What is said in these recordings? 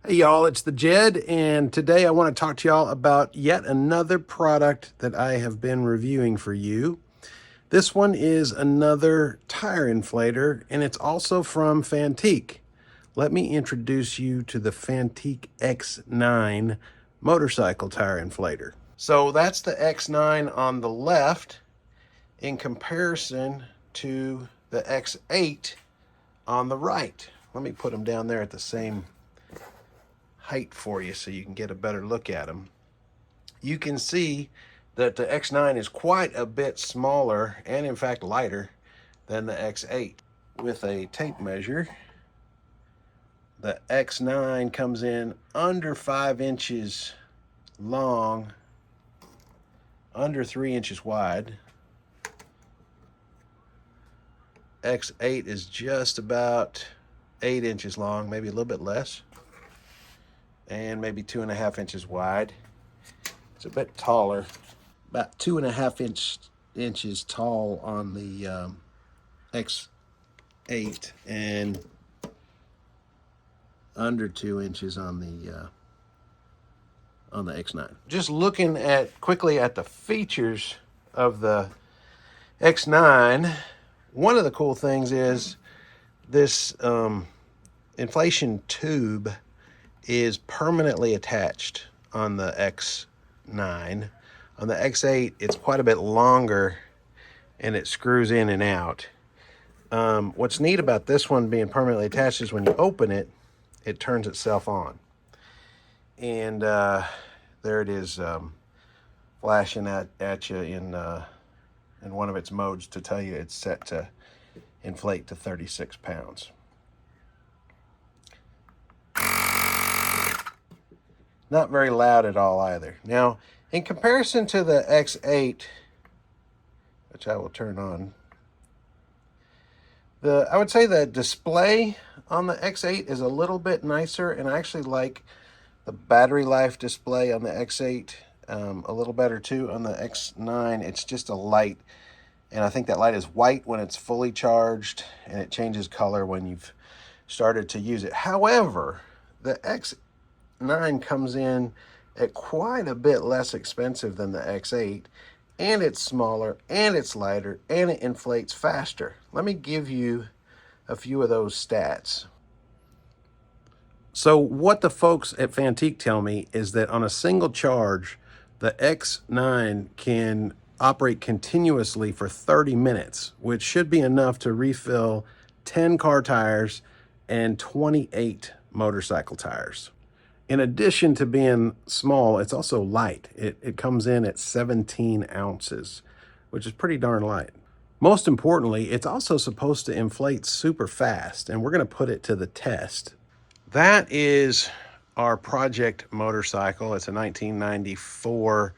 Hey y'all, it's the Jed, and today I want to talk to y'all about yet another product that I have been reviewing for you. This one is another tire inflator, and it's also from Fanttik. Let me introduce you to the Fanttik X9 motorcycle tire inflator. So that's the X9 on the left in comparison to the X8 on the right. Let me put them down there at the same height for you so you can get a better look at them. You can see that the X9 is quite a bit smaller and in fact lighter than the X8. With a tape measure, the X9 comes in under 5 inches long, under 3 inches wide. X8 is just about 8 inches long, maybe a little bit less, and maybe 2.5 inches wide. It's a bit taller, about 2.5 inches tall on the X8 and under 2 inches on the X9. Just looking quickly at the features of the X9, one of the cool things is this inflation tube is permanently attached on the X9. On the X8, it's quite a bit longer and it screws in and out. What's neat about this one being permanently attached is when you open it, it turns itself on. And there it is, flashing at you in one of its modes to tell you it's set to inflate to 36 pounds. Not very loud at all either. Now, in comparison to the X8, which I will turn on, I would say the display on the X8 is a little bit nicer, and I actually like the battery life display on the X8 a little better too. On the X9, it's just a light, and I think that light is white when it's fully charged, and it changes color when you've started to use it. However, the X9 comes in at quite a bit less expensive than the X8, and it's smaller, and it's lighter, and it inflates faster. Let me give you a few of those stats. So what the folks at Fanttik tell me is that on a single charge, the X9 can operate continuously for 30 minutes, which should be enough to refill 10 car tires and 28 motorcycle tires. In addition to being small, it's also light. It comes in at 17 ounces, which is pretty darn light. Most importantly, it's also supposed to inflate super fast, and we're going to put it to the test. That is our project motorcycle. It's a 1994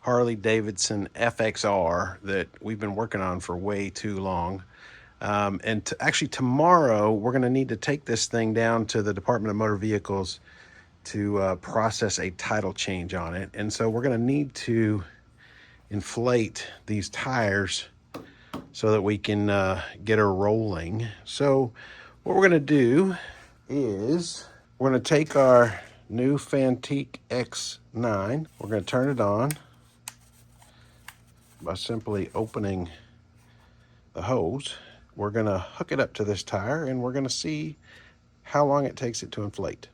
Harley-Davidson FXR that we've been working on for way too long. Actually, tomorrow, we're going to need to take this thing down to the Department of Motor Vehicles to process a title change on it. And so we're going to need to inflate these tires so that we can get her rolling. So what we're going to do is we're going to take our new Fanttik X9. We're going to turn it on by simply opening the hose. We're going to hook it up to this tire, and we're going to see how long it takes it to inflate.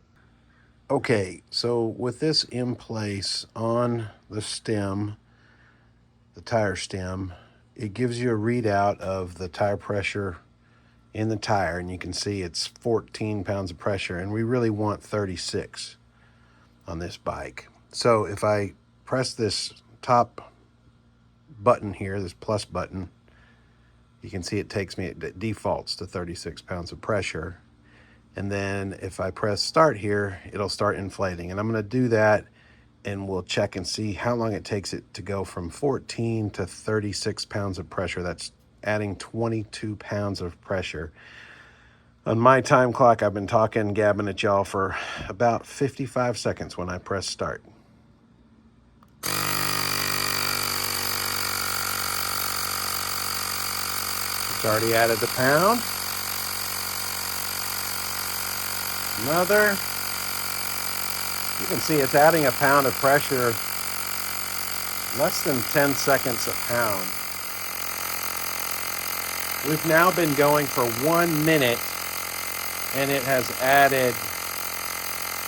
Okay, so with this in place on the stem, the tire stem, it gives you a readout of the tire pressure in the tire, and you can see it's 14 pounds of pressure, and we really want 36 on this bike. So if I press this top button here, this plus button, you can see it defaults to 36 pounds of pressure. And then if I press start here, it'll start inflating. And I'm going to do that, and we'll check and see how long it takes it to go from 14 to 36 pounds of pressure. That's adding 22 pounds of pressure. On my time clock, I've been gabbing at y'all for about 55 seconds when I press start. It's already added a pound. Another. You can see it's adding a pound of pressure, less than 10 seconds a pound. We've now been going for 1 minute, and it has added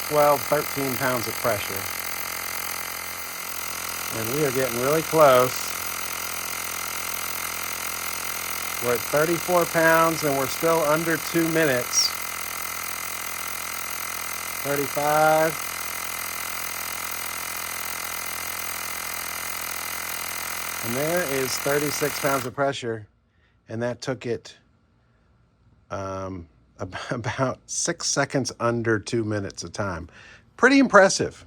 12, 13 pounds of pressure. And we are getting really close. We're at 34 pounds, and we're still under 2 minutes. 35. And there is 36 pounds of pressure, and that took it about 6 seconds under 2 minutes of time. Pretty impressive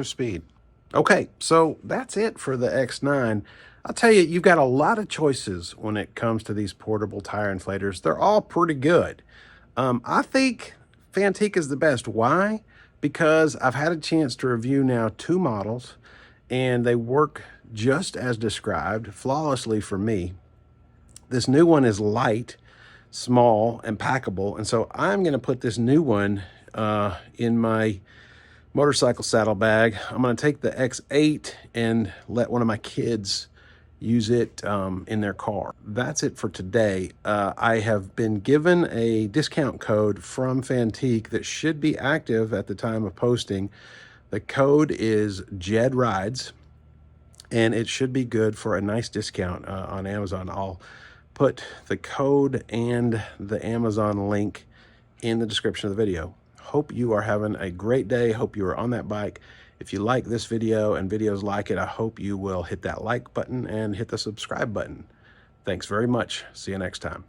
speed. Okay, so that's it for the X9. I'll tell you, you've got a lot of choices when it comes to these portable tire inflators. They're all pretty good. I think Fanttik is the best. Why? Because I've had a chance to review now 2 models, and they work just as described, flawlessly for me. This new one is light, small, and packable, and so I'm going to put this new one in my motorcycle saddlebag. I'm going to take the X8 and let one of my kids use it in their car. That's it for today. I have been given a discount code from Fanttik that should be active at the time of posting. The code is JEDRIDES, and it should be good for a nice discount on Amazon. I'll put the code and the Amazon link in the description of the video. Hope you are having a great day. Hope you are on that bike. If you like this video and videos like it, I hope you will hit that like button and hit the subscribe button. Thanks very much. See you next time.